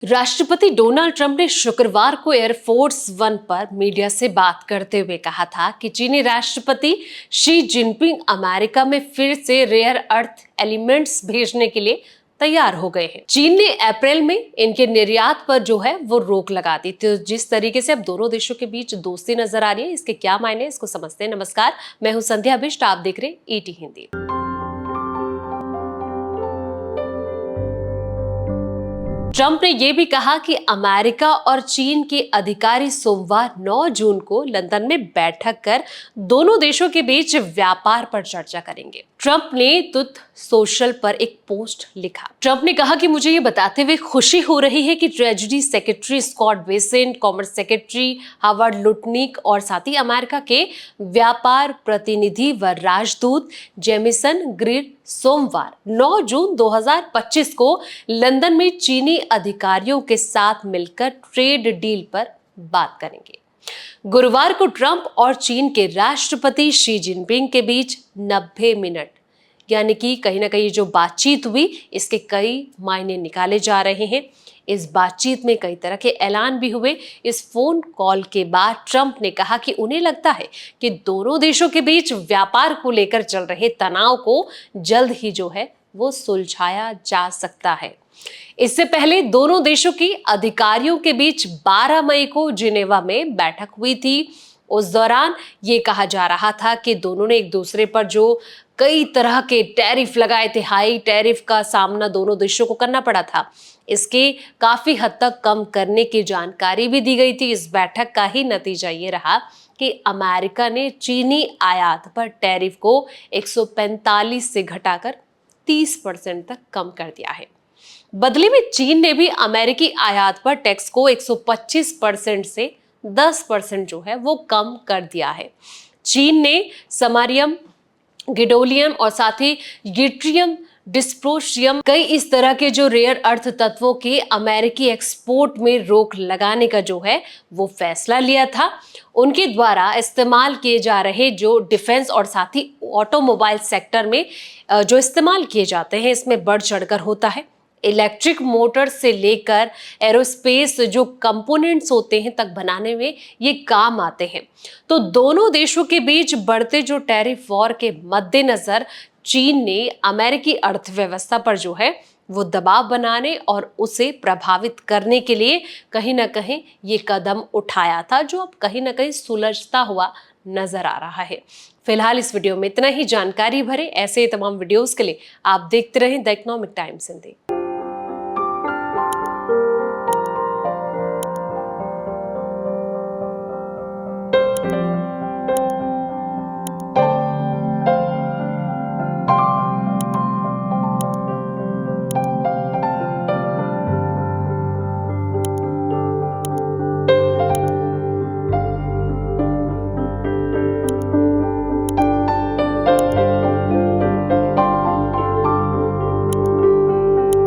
राष्ट्रपति Donald Trump ने शुक्रवार को एयरफोर्स वन पर मीडिया से बात करते हुए कहा था कि चीनी राष्ट्रपति शी जिनपिंग अमेरिका में फिर से रेयर अर्थ एलिमेंट्स भेजने के लिए तैयार हो गए हैं। चीन ने अप्रैल में इनके निर्यात पर जो है वो रोक लगा दी। तो जिस तरीके से अब दोनों देशों के बीच दोस्ती नजर आ रही है, इसके क्या मायने इसको समझते हैं। नमस्कार, मैं हूं संध्या बिष्ट, आप देख रहे हैं ET हिंदी। ट्रंप ने यह भी कहा कि अमेरिका और चीन के अधिकारी सोमवार 9 जून को लंदन में बैठक कर दोनों देशों के बीच व्यापार पर चर्चा करेंगे। ट्रंप ने ट्रुथ सोशल पर एक पोस्ट लिखा। ट्रंप ने कहा कि मुझे ये बताते हुए खुशी हो रही है कि treasury secretary Scott Bessent, commerce secretary Howard Lutnick और साथ ही अमेरिका के व्यापार प्रतिनिधि व राजदूत जेमिसन ग्रीर सोमवार 9 जून 2025 को लंदन में चीनी अधिकारियों के साथ मिलकर ट्रेड डील पर बात करेंगे। गुरुवार को ट्रंप और चीन के राष्ट्रपति शी जिनपिंग के बीच 90 मिनट यानी कि कहीं ना कहीं जो बातचीत हुई, इसके कई मायने निकाले जा रहे हैं। इस बातचीत में कई तरह के ऐलान भी हुए। इस फोन कॉल के बाद ट्रंप ने कहा कि उन्हें लगता है कि दोनों देशों के बीच व्यापार को लेकर चल रहे तनाव को जल्द ही जो है वो सुलझाया जा सकता है। इससे पहले दोनों देशों की अधिकारियों के बीच 12 मई को जिनेवा में बैठक हुई थी। उस दौरान ये कहा जा रहा था कि दोनों ने एक दूसरे पर जो कई तरह के टैरिफ लगाए थे, हाई टैरिफ का सामना दोनों देशों को करना पड़ा था, इसके काफी हद तक कम करने की जानकारी भी दी गई थी। इस बैठक का ही नतीजा ये रहा कि अमेरिका ने चीनी आयात पर टैरिफ को 145 से घटाकर 30% तक कम कर दिया है। बदले में चीन ने भी अमेरिकी आयात पर टैक्स को 125% से 10% जो है वो कम कर दिया है। चीन ने समारियम, गिडोलियम और साथ ही गिट्रियम, डिस्प्रोशियम, कई इस तरह के जो रेयर अर्थ तत्वों के अमेरिकी एक्सपोर्ट में रोक लगाने का जो है वो फैसला लिया था। उनके द्वारा इस्तेमाल किए जा रहे जो डिफेंस और साथ ही ऑटोमोबाइल सेक्टर में जो इस्तेमाल किए जाते हैं, इसमें बढ़ चढ़कर होता है। इलेक्ट्रिक मोटर से लेकर एरोस्पेस जो कंपोनेंट्स होते हैं तक बनाने में ये काम आते हैं। तो दोनों देशों के बीच बढ़ते जो टैरिफ वॉर के मद्देनजर चीन ने अमेरिकी अर्थव्यवस्था पर जो है वो दबाव बनाने और उसे प्रभावित करने के लिए कहीं ना कहीं ये कदम उठाया था, जो अब कहीं ना कहीं सुलझता हुआ नजर आ रहा है। फिलहाल इस वीडियो में इतना ही। जानकारी भरे ऐसे तमाम वीडियोस के लिए आप देखते रहें द इकोनॉमिक टाइम्स हिंदी।